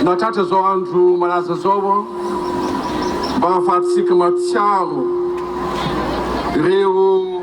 natratra zao andro malaza zao mba ahafahantsika matsiaro ireo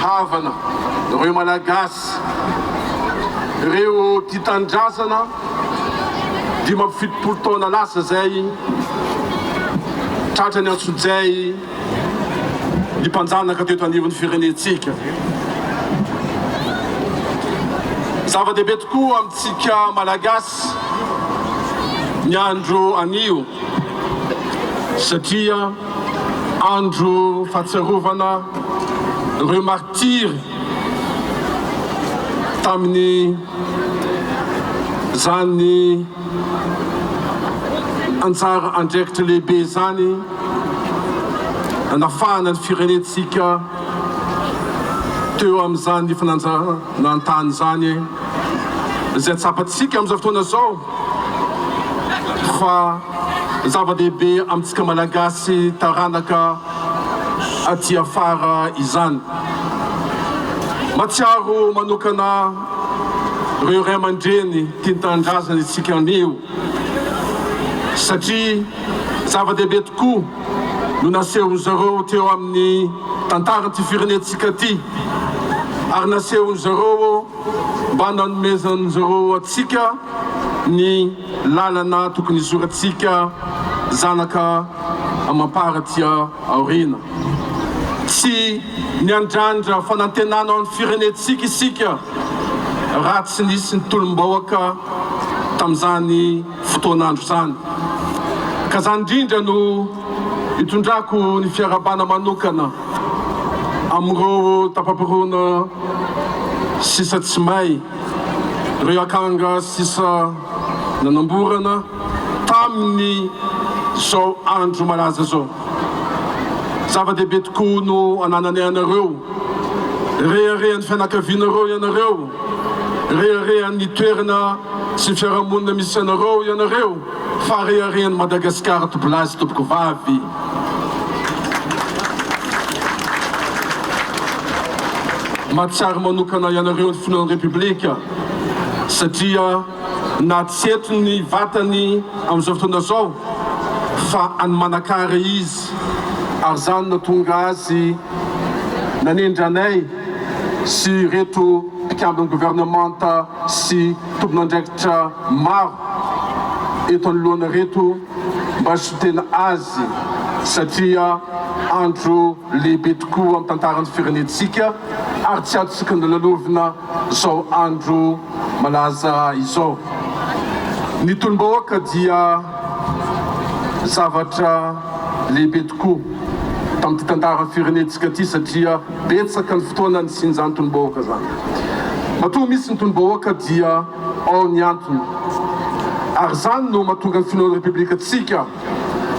havana ireo malagasy ireo tia tanindrazana 17 taona lasa zay tratrany antsojay ny mpanjanaka teto anivon'ny firenentsika. Zava-dehibe tokoa amintsika malagasy ny andro anio satria andro fahatsiarovana ireo martiry tamin'ny zany anjara andraikitra lehibe zany anafahana ny firenentsika teo amin'izany fananjana antany zany izay tsapatsika amin'izao fotoana zao fa zava-dehibe amintsika malagasy taranaka aty afara izany. Matsiaro manokana ireo ray aman-dreny tia tanindrazana isika anio satria zava-dehibe tokoa no nasehony zareo teo amin'ny tantarany firenentsika ty ary nasehony zareo mba nanomezany zareo atsika ny lalana tokony izoratsika zanaka amampara tia aorina. Tsy ny andrandra fanantenana amin'ny firenentsika isika raha tsy nisy ny tolom-bahoaka tamin'izany fotoan'andro zany. Ka zany indrindra no itondrako ny fiarabana manokana amin'ireo tapapirona sisa tsy may, ireo akanga sisa nanamborana tamin'ny zao andro malaza zao. Zava-dehibe tokoa no anananay anareo, reharehan'ny fianakavianareo ianareo, reharehan'ny toerana sy ny fiarahamonina misy anareo ianareo, fa reharehan'ny Madagasikara tombolazy tompoko vavy. Mahatsiaro manokana ianareo ny finoan'ny Repoblika satria na tsy eto ny vatany amin'izao fotoana zao fa anymanakary izy ary zany natonga azy nanendranay sy reto mpikambin'ny gouvernemanta sy tompon'andraikitra maro eto anoloana reto mba sotena azy satria andro lehibe tokoa amin'ny tantaran'ny firenentsika ary tsy atsika nalalovina zao andro malaza izao. Ny tolom-bahoaka dia zavatra lehibe tokoa tamin'ity tantaran'ny firenentsika ty satria betsaka ny fotoana ny sin'izany tolom-bahoaka zany. Matoa misy ny tolom-bahoaka dia ao ny antony ary zany no mahatonga ny finoan'ny Repoblikatsika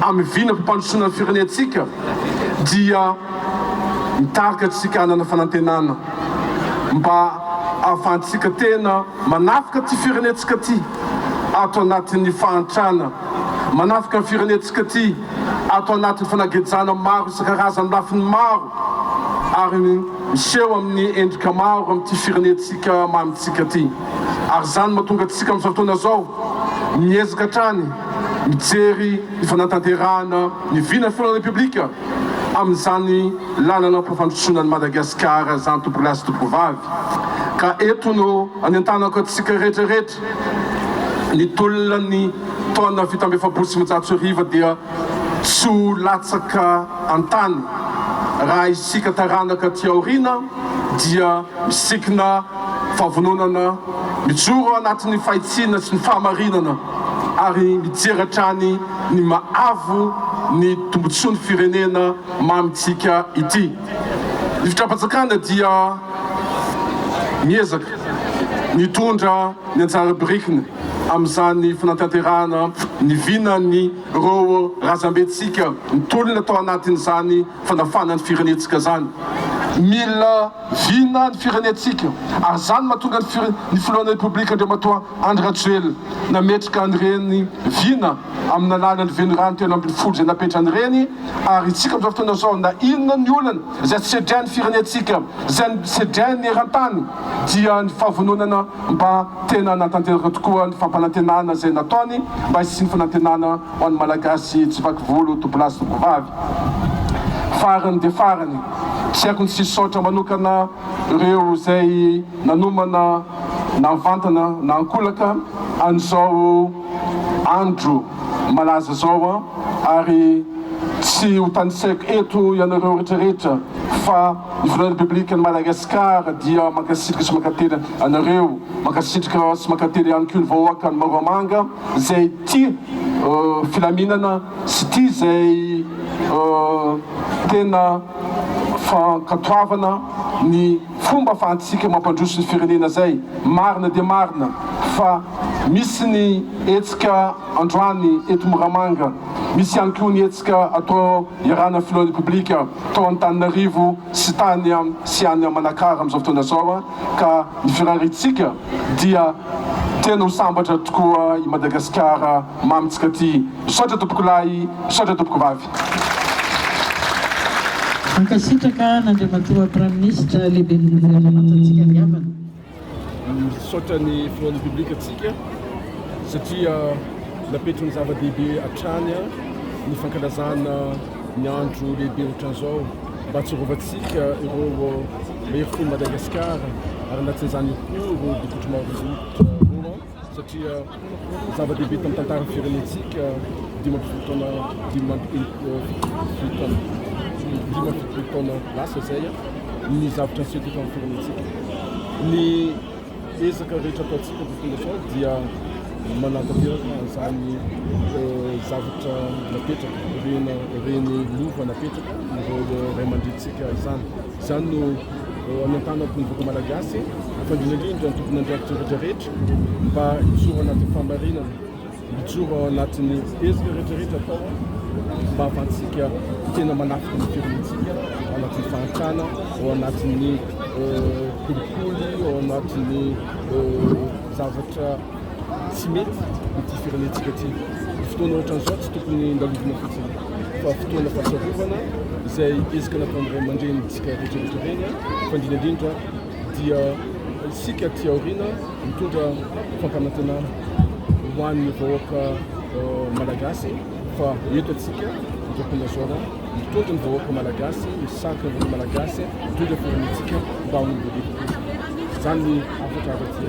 amin'ny vina mpampandosoana ny firenentsika dia mitarika atsika hanana fanantenana mba ahafahantsika tena manafika ty firenentsika ty ato anatin'ny fahantrana, manafika ny firenentsika ty ato anatin'ny fanagejana maro isan-karazany lafiny maro ary miseho amin'ny endrika maro amin'ity firenentsika mamitsika ty. Ary zany mahatonga atsika amin'izao fotoana zao miezaka hatrany mijery ny fanatanterahana ny vina finoan'ny Repoblika amin'izany lalana mpafandrosoana ny Madagasikara zany tompolazy tompoko vavy. Ka eto no anentanako atsika rehetrarehetra ny tolona ny taona vita amby efapolo sy efajato sy arivo dia tsy ho latsaka antany raha isika taranaka ty aorina dia misikina fahavononana mijoro anatin'ny fahitsina sy ny fahamarinana ary mijery hatrany ny maavo ny tombontsoan'ny firenena mamitsika ity. Ny fitrapan-tsakana dia miezaka mitondra ny anjara birikiny amin'izany fanatanterahana ny vinany reo razambetsika ny tolona atao anatin'izany fanafana ny firenentsika zany. mila vina ny firenetsika ary zany mahatonga ny filohan'ny repoblika Andriamatoa Andry Rajoelina nametraka an'ireny vina amin'ny alalan'ny venirano telo ambin'ny folo zay napetrany reny ary itsika amin'izao fotoana zao na inona ny olana izay sedran'ny firenetsika izay sedran'ny eran-tany dia ny fahavononana mba tena natanteraka tokoa ny fampanantenana izay nataony mba hisiany fanantenana ho an'ny malagasy tsy vaky volo topolasy topovavy farany dia farany tsy haiko ny sisotra manokana ireo izay nanomana navantana na ankolaka an'izao andro malaza zao ary tsy ho tanisaiko eto ianareo rehetrarehetra fa ny filohan'ny repoblika ny Madagasikara dia mankasitrika sy mankately anareo mankasitrika sy mankately ihany koa ny vahoaka ny Maroamanga izay tia filaminana sy tia izay tena fankatoavana ny fomba fahantsika mampandroso ny firenena zay marina dia marina fa misy ny etsika androany eto Moramanga misy ihany koa ny etsika atao iarana filohan'ny repoblika tao Antananarivo sy tany sy any Manakara amin'izao fotoana zao ka ny firaritsika dia tena ho sambatra tokoa i Madagasikara mamitsika ty misaotra tompoko lahy misaotra tompoko vavy. Mankasitraka n'Andriamatoa Prime Ministre lehibe ny firenentsika miavana. Misaotra ny filohan'ny repoblika atsika satria napetrany zava-dehibe hatrany ny fankalazana ny andro lehibe ohatran'izao mba tsy rovantsika ireo mahery Madagasikara ary anatin' izany koa dikotry maro satria zava-dehibe tamin'ny tantaran'ny firenentsika dimapolo taona lasa zay ny zavatra aseto eto amin'ny firenentsika. Ny ezaka rehetra ataontsika fondation dia manatanteraka zany zavatra napetraka reny lova napetraka ireo ray aman-drentsika zany no anentanako ny vahoaka malagasy fandrinandrindra ny tokony andraikitra rehetrarehetra mba hijoro anatin'ny fahamarinana hijoro anatin'ny ezaka rehetrarehetra atao mba ahafahantsika tena manafika ny firenentsika ao anatin'ny fahantrana ao anatin'ny kolikoly ao anatin'ny zavatra tsy mety ity firenentsika ty fotoana ohatran'izao tsy tokony ndalovina fotsiny fa fotoana fahasarovana izay ezaka nataon'ny ray aman-drenitsika rehetrarehetra reny fandrinandrindra dia isika ty aoriana mitondra fampanantenana ho an'ny vahoaka malagasy fa eto atsika mitokona zao mitondra ny vahoaka malagasy misaka ny vahoaka malagasy mitondra firenentsika mba ho olombelona zany afatra afa-ty.